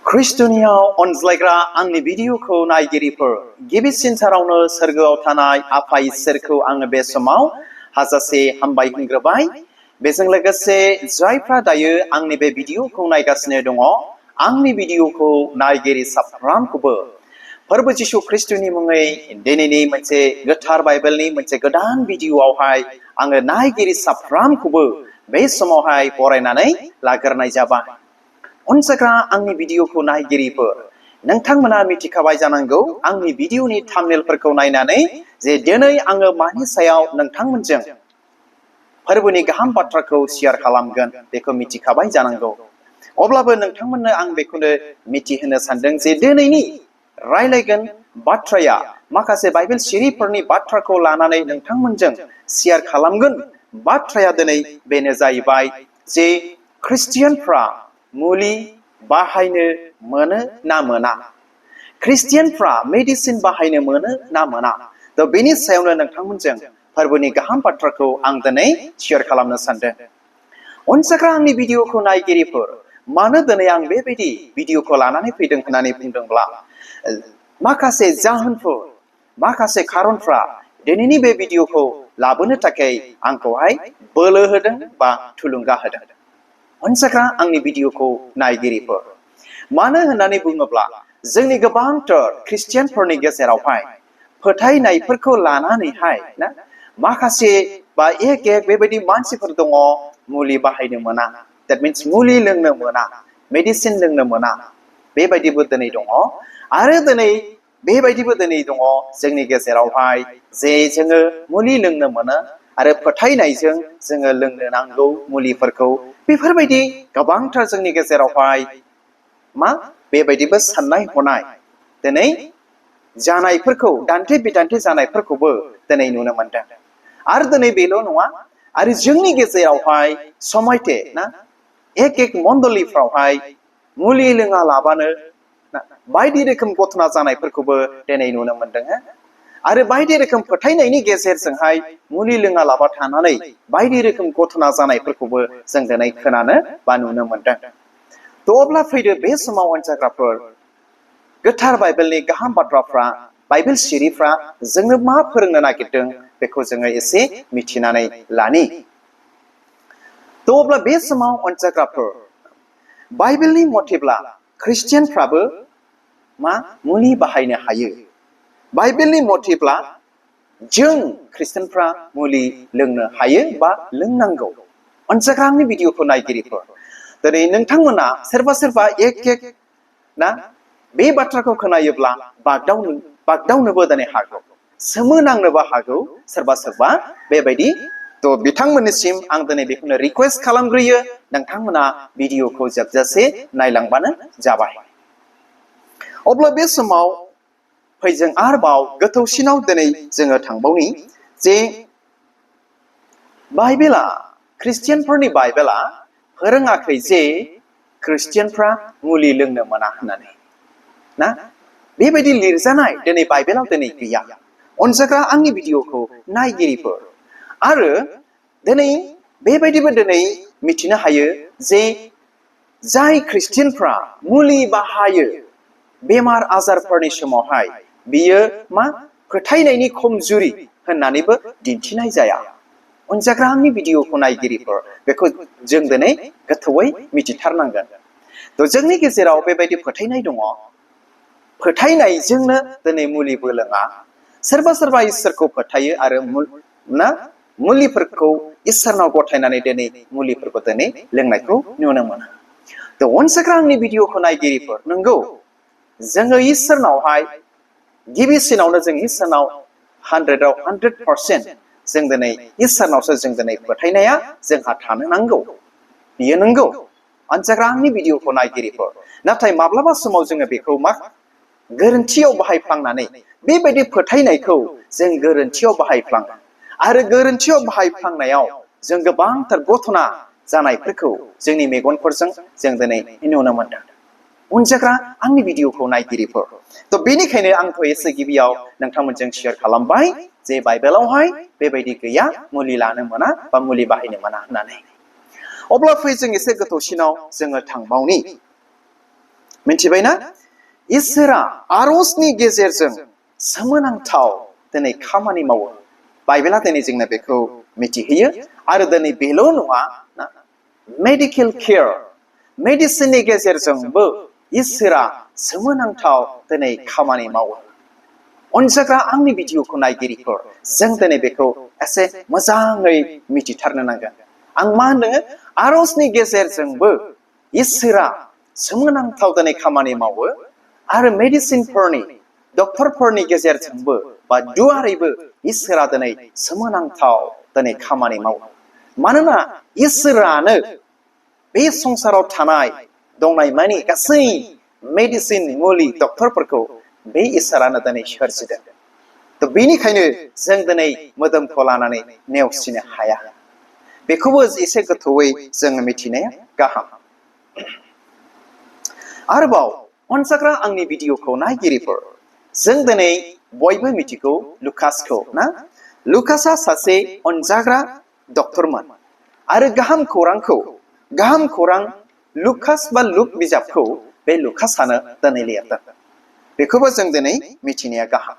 ख्रिस्टनियाव अनज्लायग्रा आंनि भिडिअखौ नायगिरिफोर गिबिसिनथारावनो सोरगोआव थानाय आफा इसोरखौ आङो बे समाव हाजासे हामबाय होनग्रोबाय। बेजों लोगोसे जायफ्रा दायो आंनि बे भिडिअखौ नायगासिनो दङ, आंनि भिडिअखौ नायगिरि साफ्रोमखौबो फोरबो जिशु ख्रिस्टनि मुङै दिनैनि मोनसे गोथार बाइबेलनि मोनसे गोदान भिडिअआवहाय आङो नायगिरि साफ्रोमखौबो बे समावहाय बरायनानै लाग्रोनाय जाबाय। अनसायग्रा आंनि भिडिअखौ नायगिरिफोर नोंथांमोना मिथिखाबाय जानांगौ आंनि भिडिअनि थाम्बनेलफोरखौ नायनानै जे दिनै आङो मानि सायाव नोंथांमोनजों फोरबोनि गाहाम बाथ्राखौ शेयार खालामगोन बेखौ मिथिखाबाय जानांगौ। अब्लाबो नोंथांमोननो आं बेखौनो मिथिहोनो सानदों जे दिनैनि रायलायगोन बाथ्राया माखासे बाइबेल सिरिफोरनि बाथ्राखौ लानानै नोंथांमोनजों शेयार खालामगोन बाथ्राया दिनै बेनो जाहैबाय जे ख्रिस्टियानफ्रा मुलि बाहायनो मोनो ना मोना, ख्रिस्टियानफ्रा मेडिसिन बाहायनो मोनो ना मोना। थ' बेनि सायावनो नोंथांमोनजों फोरबोनि गाहाम बाथ्राखौ आं दिनै शेयार खालामनो सानदों। अनसायग्रा आंनि भिडिअखौ नायगिरिफोर मानो दिनै आं बेबायदि भिडिअखौ लानानै फैदों होननानै बुंदोंब्ला माखासे जाहोनफोर माखासे खारनफ्रा दिनैनि बे भिडिअखौ लाबोनो थाखाय आंखौहाय बोलो होदों बा थुलुंगा होदों। अनसायग्रा आंनि भिडिअखौ नायगिरिफोर मानो होननानै बुङोब्ला जोंनि गोबांथार ख्रिस्टियानफोरनि गेजेरावहाय फोथायनायफोरखौ लानानैहाय ना माखासे बा एक बेबायदि मानसिफोर दङ मुलि बाहायनो मोना, दैट मिन्स मुलि लोंनो मोना, मेडिसिन लोंनो मोना, बेबायदिबो दिनै दङ। आरो दिनै बेबायदिबो दिनै दङ जोंनि गेजेरावहाय जे जोङो मुलि लोंनो मोनो आरो फोथायनायजों जोङो लोंनो नांगौ मुलिफोरखौ, बेफोरबायदि गोबांथार जोंनि गेजेरावहाय मा बेबायदिबो साननाय हनाय दिनै जानायफोरखौ दान्थे बिदान्थे जानायफोरखौबो दिनै नुनो मोनदों। आरो दिनै बेल' नङा, आरो जोंनि गेजेरावहाय समायते ना एक मण्डलीफ्रावहाय मुलि लोङा लाबानो बायदि रोखोम घटना जानायफोरखौबो दिनै नुनो मोनदों। आरो बायदि रोखोम फोथायनायनि गेजेरजोंहाय मुलि लोङा लाबा थानानै बायदि रोखोम घटना जानायफोरखौबो जों दिनै खोनानो बा नुनो मोनदों। थ' अब्ला फैदो बे समाव अनसायग्राफोर गोथार बाइबेलनि गाहाम बाथ्राफ्रा बाइबेल सिरिफ्रा जोंनो मा फोरोंनो नागिरदों बेखौ जोङो एसे मिथिनानै लानि। थ' अब्ला बे समाव अनसायग्राफोर बाइबेलनि मथेब्ला ख्रिस्टियानफ्राबो मा मुलि बाहायनो हायो। बाइबेलनि मथेब्ला जों ख्रिस्टियानफ्रा मुलि लोंनो हायो बा लोंनांगौ। अनसायग्रा आंनि भिडिअखौ नायगिरिफोर दिनै नोंथांमोना सोरबा सोरबा एक ना बे बाथ्राखौ खोनायोब्ला बागदावनोबो दिनै हागौ, सोमोनांनोबो हागौ सोरबा सोरबा बेबायदि। थ' बिथांमोननिसिम आं दिनै बेखौनो रिकुवेस्ट खालामग्रोयो, नोंथांमोना भिडिअखौ जोबजासे नायलांबानो जाबाय। अब्ला बे समाव फैजों आरोबाव गोथौसिनाव दिनै जोङो थांबावनि जे बाइबेला ख्रिस्टियानफोरनि बाइबेला फोरोङाखै जे ख्रिस्टियानफ्रा मुलि लोंनो मोना होननानै ना बेबायदि लिरजानाय दिनै बाइबेलाव दिनै गैया। अनसायग्रा आंनि भिडिअखौ नायगिरिफोर आरो दिनै बेबायदिबो दिनै मिथिनो हायो जे जाय ख्रिस्टियानफ्रा मुलि बाहायो बेमार आजारफोरनि समावहाय बियो मा फोथायनायनि खमजुरि होननानैबो दिन्थिनाय जाया। अनसायग्रा आंनि भिडिअखौ नायगिरिफोर बेखौ जों दिनै गोथौयै मिथिथारनांगोन। थ' जोंनि गेजेराव बेबायदि फोथायनाय दङ, फोथायनायजोंनो दिनै मुलिबो लोङा, सोरबा सोरबा इसोरखौ फोथायो आरो ना मुलिफोरखौ इसोरनाव गथायनानै दिनै मुलिफोरखौ दिनै लोंनायखौ नुनो मोनो। थ' अनसायग्रा आंनि भिडिअखौ नायगिरिफोर नंगौ जोङो इसोरनावहाय गिबिसिनावनो जों इसोरनाव 100% जों दिनै इसोरनावसो जों दिनै फोथायनाया जोंहा थानो नांगौ, बियो नंगौ। अनसायग्रा आंनि भिडिअखौ नायगिरिफोर नाथाय माब्लाबा समाव जोङो बेखौ मा गोरोन्थियाव बाहायफ्लांनानै बेबायदि फोथायनायखौ जों गोरोन्थियाव बाहायफ्लाङो आरो गोरोन्थियाव बाहायफ्लांनायाव जों गोबांथार घटना जानायफोरखौ जोंनि मेगनफोरजों जों दिनै नुनो मोनदों। अनसायग्रा आंनि भिडिअखौ नायगिरिफोर थ' बेनिखायनो आंथ' एसे गिबियाव नोंथांमोनजों शेयार खालामबाय जे बाइबेलावहाय बेबायदि गैया मुलि लानो मोना बा मुलि बाहायनो मोना होननानै। अब्ला फै जों एसे गोथौसिनाव जोङो थांबावनि। मिथिबायना इसोरा आरजनि गेजेरजों सोमोनांथाव दिनै खामानि मावो बाइबेला दिनै जोंनो बेखौ मिथिहोयो आरो दिनै बेल' नङा मेडिकेल केयार मेडिसिननि गेजेरजोंबो इसोरा सोमोनांथाव दिनै खामानि मावो अनजाग्रा आंनि भिडिअखौ नायगिरिफोर जों दिनै बेखौ एसे मोजाङै मिथिथारनो नांगोन आं मा होनदों आरजनि गेजेरजोंबो इसोरा सोमोनांथाव दिनै खामानि मावो आरो मेडिसिनफोरनि डक्टरफोरनि गेजेरजोंबो बा दुआरैबो इसोरा दिनै सोमोनांथाव दिनै खामानि मावो मानोना इसोरानो बे संसाराव थानाय दंनाय मानि गासै मेडिसिन मुलि डक्टरफोरखौ बे इसोरानो दिनै सोरजिदों थ' बेनिखायनो जों दिनै मोदोमखौ लानानै नेवसिनो हाया बेखौबो एसे गोथौयै जों मिथिनाया गाहाम आरोबाव अनजाग्रा आंनि भिडिअखौ नायगिरिफोर जों दिनै बयबो मिथिगौ लुकासखौ ना लुकासआ सासे अनजाग्रा डक्टरमोन आरो गाहाम खौरां लुकास बा लुक बिजाबखौ बे लुकासआनो दिनै लिरदों बेखौबो जों दिनै मिथिनाया गाहाम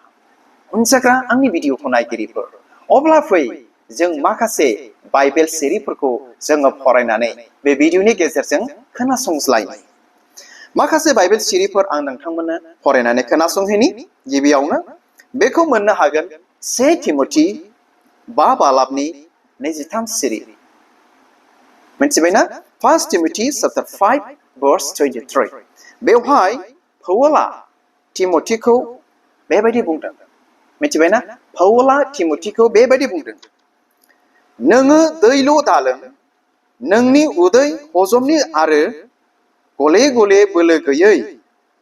अनजाग्रा आंनि भिडिअखौ नायगिरिफोर अब्ला फै जों माखासे बाइबेल सिरिफोरखौ जोङो फरायनानै बे भिडिअनि गेजेरजों खोनासंज्लायनि माखासे बाइबेल सिरिफोर आं नोंथांमोननो फरायनानै खोनासंहोनि गिबियावनो बेखौ मोननो हागोन 1 तिमथि 5 बालाबनि 23 सिरि मिथिबायना 1 तिमथि chapter 5 verse 23 बेवहाय पौला तिमथिखौ बेबायदि बुंदों मिथिबायना पौला तिमथिखौ बेबायदि बुंदों नोङो दैल' दालों नोंनि उदै हजमनि आरो गले गले बोलो गैयै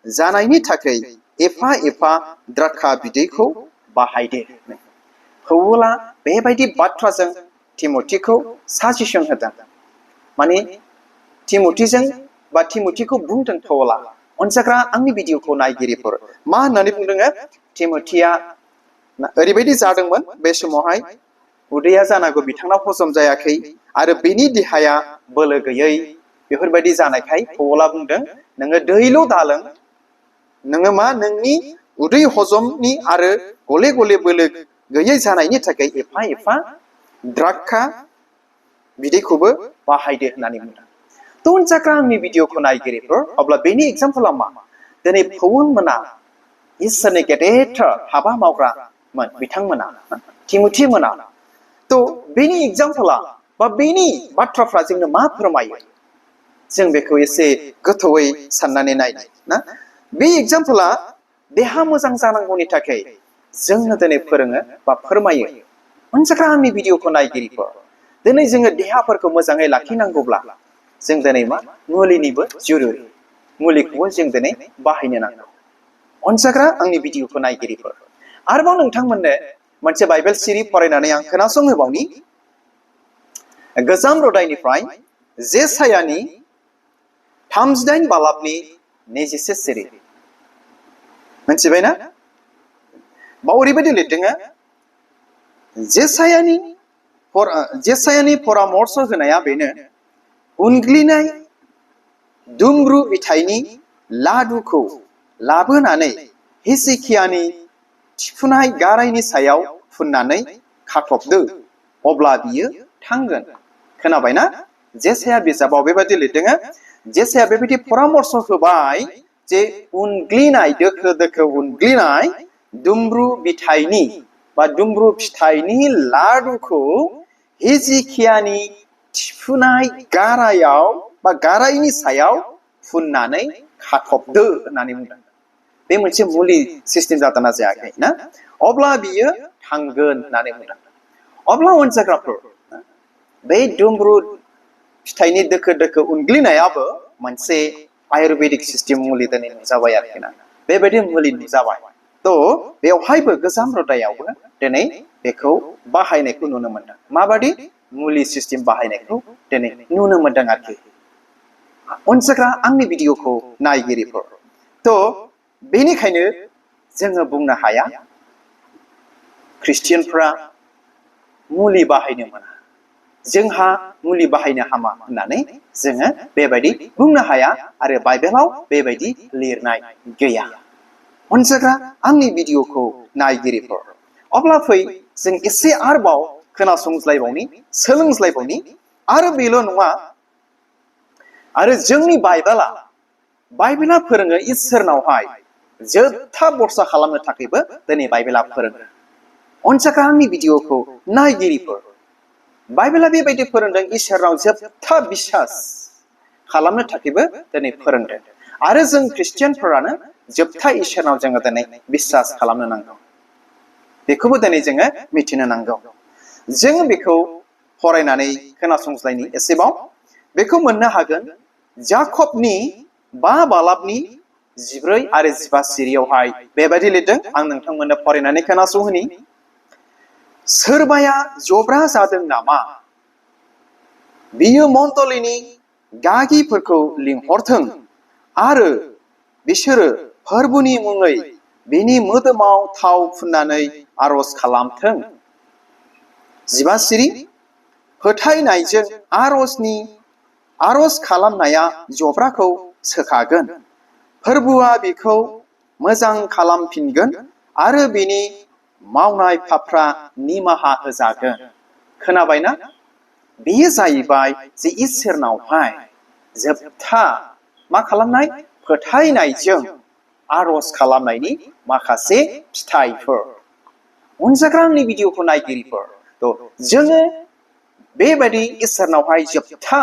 जानायनि थाखाय एफा एफा द्राक्षा बिदैखौ बाहायदो पौला बेबायदि बाथ्राजों तिमथिखौ साजेसन होदों माने तिमथिजों बा तिमथिखौ बुंदों पौला अनजाग्रा आंनि भिडिअखौ नायगिरिफोर मा होननानै बुंदों तिमथिया ओरैबायदि जादोंमोन बे समावहाय उदैया जानांगौ बिथांनाव हजम जायाखै आरो बेनि देहाया बोलो गैयै बेफोरबायदि जानायखाय पौला बुंदों नोङो दैल' दालों नोङो मा नोंनि उदै हजमनि आरो गले गले बोलो गैयै जानायनि थाखाय एफा एफा द्राक्षा बिदैखौबो बाहायदो होननानै बुंदों थ' अनजाग्रा आंनि भिडिअखौ नायगिरिफोर अब्ला बेनि एग्जाम्पला मा दिनै पौलमोना इसोरनि गेदेरथार हाबा मावग्रामोन बिथांमोना तिमथि मोना थ' बेनि एग्जाम्पला बा बेनि बाथ्राफ्रा जोंनो मा फोरमायो जों बेखौ एसे गोथौयै साननानै नायनो ना बे एग्जाम्पला देहा मोजां जानांगौनि थाखाय जोंनो दिनै फोरोङो बा फोरमायो अनजाग्रा आंनि भिडिअखौ नायगिरिफोर दिनै जोङो देहाफोरखौ मोजाङै लाखिनांगौब्ला जों दिनै मा मुलिनिबो जरुरि मुलिखौबो जों दिनै बाहायनो नांगौ अनजाग्रा आंनि भिडिअखौ नायगिरिफोर आरोबाव नोंथांमोननो मोनसे बाइबेल सिरि फरायनानै आं खोनासंहोबावनि गोजाम रदाइनिफ्राय जेसायानि 38 बालाबनि 21 सिरि मिथिबायना बाव ओरैबायदि लिरदों जेसायानि परामर्श होनाया बेनो उनग्लिनाय दुम्रु फिथाइनि लादुखौ लाबोनानै हिजकियानि थिफुनाय गारायनि सायाव फुननानै खाथबदो अब्ला बियो थांगोन खोनाबायना जेसाया बिजाबाव बेबायदि लिरदों जेसाया बेबायदि परामर्श होबाय जे उनग्लिनाय दोखो दोखो उनग्लिनाय दुम्रु फिथाइनि बा दुम्रु फिथाइनि लादुखौ हिजकियानि थिफुनाय गारायाव बा गारायनि सायाव फुननानै खाथबदो होननानै बुंदों बे मोनसे मुलि सिस्टेम जादोंना जायाखै ना अब्ला बियो थांगोन होननानै बुंदों अब्ला अनजाग्राफोर बे दुम्रु फिथाइनि दोखो दोखो उनग्लिनायाबो मोनसे आयुर्वेदिक सिस्टेम मुलि दिनै नुजाबाय आरोखि ना बेबायदि मुलि नुजाबाय थ' बेवहायबो गोजाम रदायावबो दिनै बेखौ बाहायनायखौ नुनो मोनदों माबादि मुलि सिस्टेम बाहायनायखौ दिनै नुनो मोनदों आरोखि अनजाग्रा आंनि भिडिअखौ नायगिरिफोर थ' बेनिखायनो जोङो बुंनो हाया ख्रिस्टियानफ्रा मुलि बाहायनो मोना जोंहा मुलि बाहायनो हामा होननानै जोङो बेबायदि बुंनो हाया आरो बाइबेलाव बेबायदि लिरनाय गैया। अनजाग्रा आंनि भिडिअखौ नायगिरिफोर, अब्ला फै जों एसे आरोबाव खोनासंज्लायबावनि, सोलोंज्लायबावनि। आरो बेल' नङा, आरो जोंनि बाइबेला फोरोङो इसोरनावहाय जोबथा भरसा खालामनो थाखायबो दिनै बाइबेला फोरोङो। अनजाग्रा आंनि भिडिअखौ नायगिरिफोर, बाइबेला बेबायदि फोरोंदों, इसोरनाव जोबथा बिसास खालामनो थाखायबो दिनै फोरोंदों। आरो जों ख्रिस्टियानफोरानो जोबथा इसोरनाव जोङो दिनै बिसास खालामनो नांगौ। बेखौबो दिनै जोङो मिथिनो नांगौ। जों बेखौ फरायनानै खोनासंज्लायनि एसेबाव। बेखौ मोननो हागोन जाकबनि 5 बालाबनि 14 आरो 15 सिरियावहाय बेबायदि लिरदों। आं नोंथांमोननो फरायनानै खोनासंहोनि। सोरबाया जब्रा जादों नामा? बियो मण्डलीनि गागिफोरखौ लिंहरथों आरो बिसोरो फोरबुनि मुङै बिनि मोदोमाव थाव फुननानै आरज खालामथों। 15 सिरि, फोथायनायजों आरज खालामनाया जब्राखौ सोखागोन। फोरबुआ बिखौ मोजां खालामफिनगोन आरो बिनि मावनाय पापफ्रा निमाहा होजागोन। खोनाबायना? बेयो जाहैबाय जे इसोरनावहाय जोबथा मा खालामनाय? फोथायनायजों आरज खालामनायनि माखासे फिथाइफोर। अनजाग्रा आंनि भिडिअखौ नायगिरिफोर, जोङो बेबायदि इसोरनावहाय जोबथा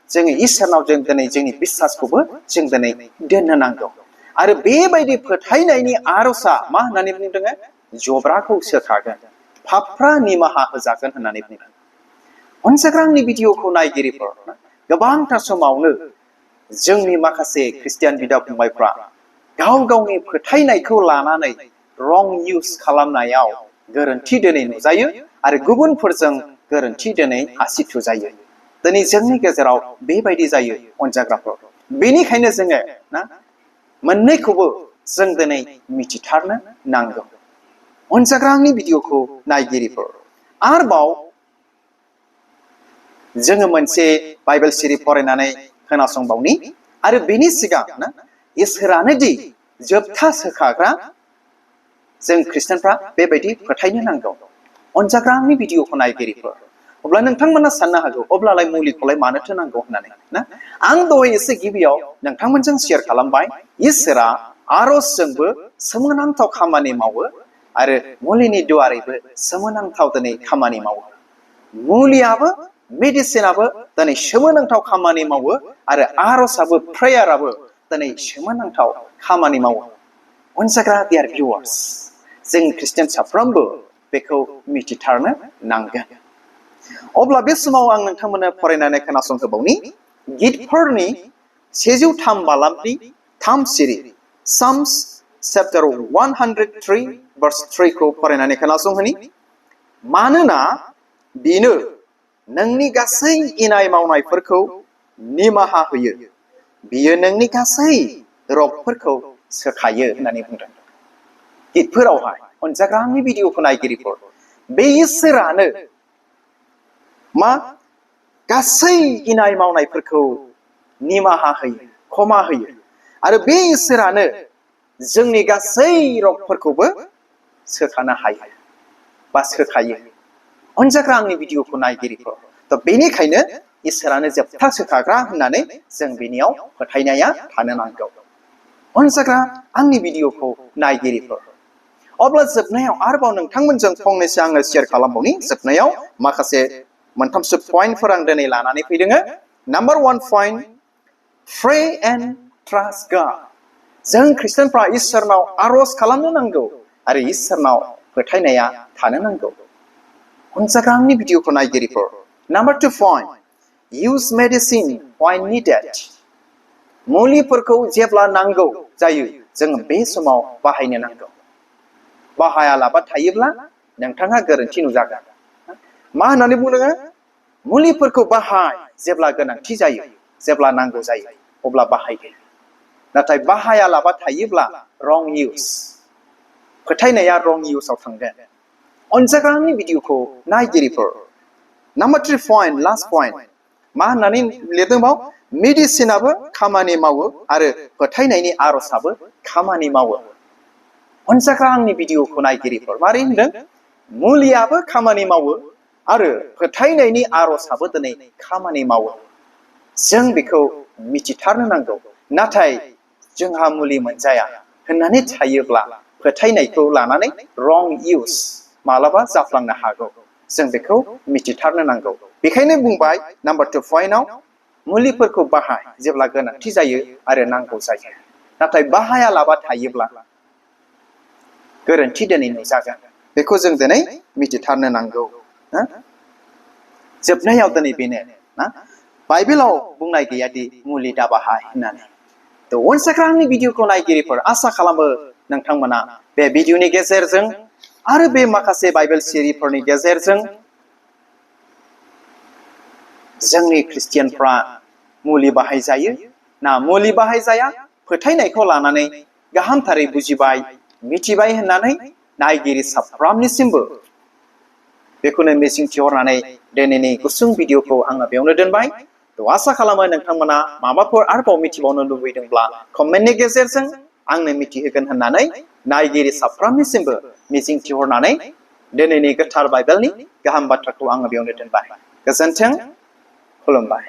जोङो इसोरनाव जों दिनै जोंनि बिसासखौबो जों दिनै दोननो नांगौ। आरो बेबायदि फोथायनायनि आरजआ मा होननानै बुंदों? जब्राखौ सोखागोन, पापफ्रा निमाहा होजागोन होननानै बुंदों। अनजाग्रा आंनि भिडिअखौ नायगिरिफोर, गोबांथार समावनो जोंनि माखासे ख्रिस्टियान बिदा फंबायफ्रा गाव गावनि फोथायनायखौ लानानै रं इउज खालामनायाव गोरोन्थि दिनै नुजायो आरो गुबुनफोरजों गोरोन्थि दिनै आसि थुजायो। दिनै जोंनि गेजेराव बेबायदि जायो अनजाग्राफोर। बेनिखायनो जोङो मोननैखौबो जों दिनै मिथिथारनो नांगौ। अनजाग्रा आंनि भिडिअखौ नायगिरिफोर, आरोबाव जोङो मोनसे बाइबेल सिरि फरायनानै खोनासंबावनि। आरो बेनि सिगां इसोरानो दि जोबथा सोखाग्रा, जों ख्रिस्टियानफ्रा बेबायदि फोथायनो नांगौ। अनजाग्रा आंनि भिडिअखौ नायगिरिफोर, अब्ला नोंथांमोना साननो हागौ, अब्लालाय मुलिखौलाय मानोथो नांगौ होननानै ना? आं दहाय एसे गिबियाव नोंथांमोनजों शेयार खालामबाय, इसोरा आरजजोंबो सोमोनांथाव खामानि मावो आरो मुलिनि दुवारैबो सोमोनांथाव दिनै खामानि मावो। मुलियाबो मेडिसिनाबो दिनै सोमोनांथाव खामानि मावो आरो आरजआबो प्रेयाराबो दिनै सोमोनांथाव खामानि मावो। अनजाग्रा डियार भिउवार्स, जों ख्रिस्टियान साफ्रोमबो बेखौ मिथिथारनो नांगोन। अब्ला बे समाव आं नोंथांमोननो फरायनानै खोनासंहोबावनि। गितफोरनि 103 बालाबनि 3 सिरि, साम्स चैप्टार 103 भार्स 3 खौ फरायनानै खोनासंहोनि। मानोना बेनो नोंनि गासै इनाय मावनायफोरखौ निमाहा होयो, बियो नोंनि गासै रगफोरखौ सोखायो होननानै बुंदों। गितफोरावहाय अनजाग्रा आंनि भिडिअखौ नायगिरिफोर, बे इसोरानो मा गासै इनाय मावनायफोरखौ निमाहा होयो, क्षमा होयो। आरो बे इसोरानो जोंनि गासै रगफोरखौबो सोखानो हायो बा सोखायो। अनजाग्रा आंनि भिडिअखौ नायगिरिफोर, बेनिखायनो इसोरानो जोबथा सोखाग्रा होननानै जों बेनियाव फोथायनाया थानो नांगौ। अनजाग्रा आंनि भिडिअखौ नायगिरिफोर, अब्ला जोबनायाव आरोबाव नोंथांमोनजों फंनैसो आङो शेयार खालामबावनि। जोबनायाव माखासे मोनथामसो पइन्टफोर आं दिनै लानानै फैदों। Number 1 point, pray and trust God. जों ख्रिस्टियानफ्रा इसोरनाव आरज खालामनो नांगौ आरो इसोरनाव फोथायनाया थानो नांगौ। अनजाग्रा आंनि भिडिअखौ नायगिरिफोर, number 2 point, use medicine when needed. मुलिफोरखौ जेब्ला नांगौ जायो जों बे समाव बाहायनो नांगौ। बाहायालाबा थायोब्ला नोंथाङा गोरोन्थि नुजागोन। मा होननानै बुंदों? मुलिफोरखौ बाहाय जेब्ला गोनांथि जायो, जेब्ला नांगौ जायो अब्ला बाहायदो। नाथाय बाहायालाबा थायोब्ला रं इउज, फोथायनाया रं इउजआव थांगोन। अनजाग्रा आंनि भिडिअखौ नायगिरिफोर, Number 3 point, last point. मा होननानै लिरदों बाव मेडिसिनाबो खामानि मावो आरो फोथायनायनि आरजआबो खामानि मावो। अनसाग्रा आंनि भिडिअखौ नायगिरिफोर मारै होनदों मुलियाबो खामानि मावो आरो फोथायनायनि आरजआबो दिनै खामानि मावो। जों बेखौ मिथिथारनो नांगौ। नाथाय जोंहा मुलि मोनजाया होननानै थायोब्ला फोथायनायखौ लानानै wrong use मालाबा जाफ्लांनो हागौ। जों बेखौ मिथिथारनो नांगौ। बेखायनो बुंबाय नाम्बार 2 पइन्टआव मुलिफोरखौ बाहाय जेब्ला गोनांथि जायो आरो नांगौ जायो। नाथाय बाहायालाबा थायोब्ला गोरोन्थि दिनै नुजागोन। बेखौ जों दिनै मिथिथारनो नांगौ। जोबनायाव दिनै बेनो ना बाइबेलाव बुंनाय गैयादि मुलि दा बाहाय होननानै। अनसाग्रा आंनि भिडिअखौ नायगिरिफोर आसा खालामो नोंथांमोना बे भिडिअनि गेजेरजों आरो बे माखासे बाइबेल सिरिफोरनि गेजेरजों जोंनि ख्रिस्टियानफ्रा मुलि बाहायजायो ना मुलि बाहायजाया फोथायनायखौ लानानै गाहामथारै बुजिबाय मिथिबाय होननानै नायगिरि साफ्रोमनिसिमबो बेखौनो मिजिंथिहरनानै दिनैनि गुसुं भिडिअखौ आङो बेयावनो दोनबाय। आसा खालामो नोंथांमोना माबाफोर आरोबाव मिथिबावनो लुबैदोंब्ला कमेन्टनि गेजेरजों आंनो मिथिहोगोन होननानै नायगिरि साफ्रोमनिसिमबो मिजिंथिहरनानै दिनैनि गोथार बाइबेलनि गाहाम बाथ्राखौ आङो बेयावनो दोनबाय। गोजोन्थों, खुलुमबाय।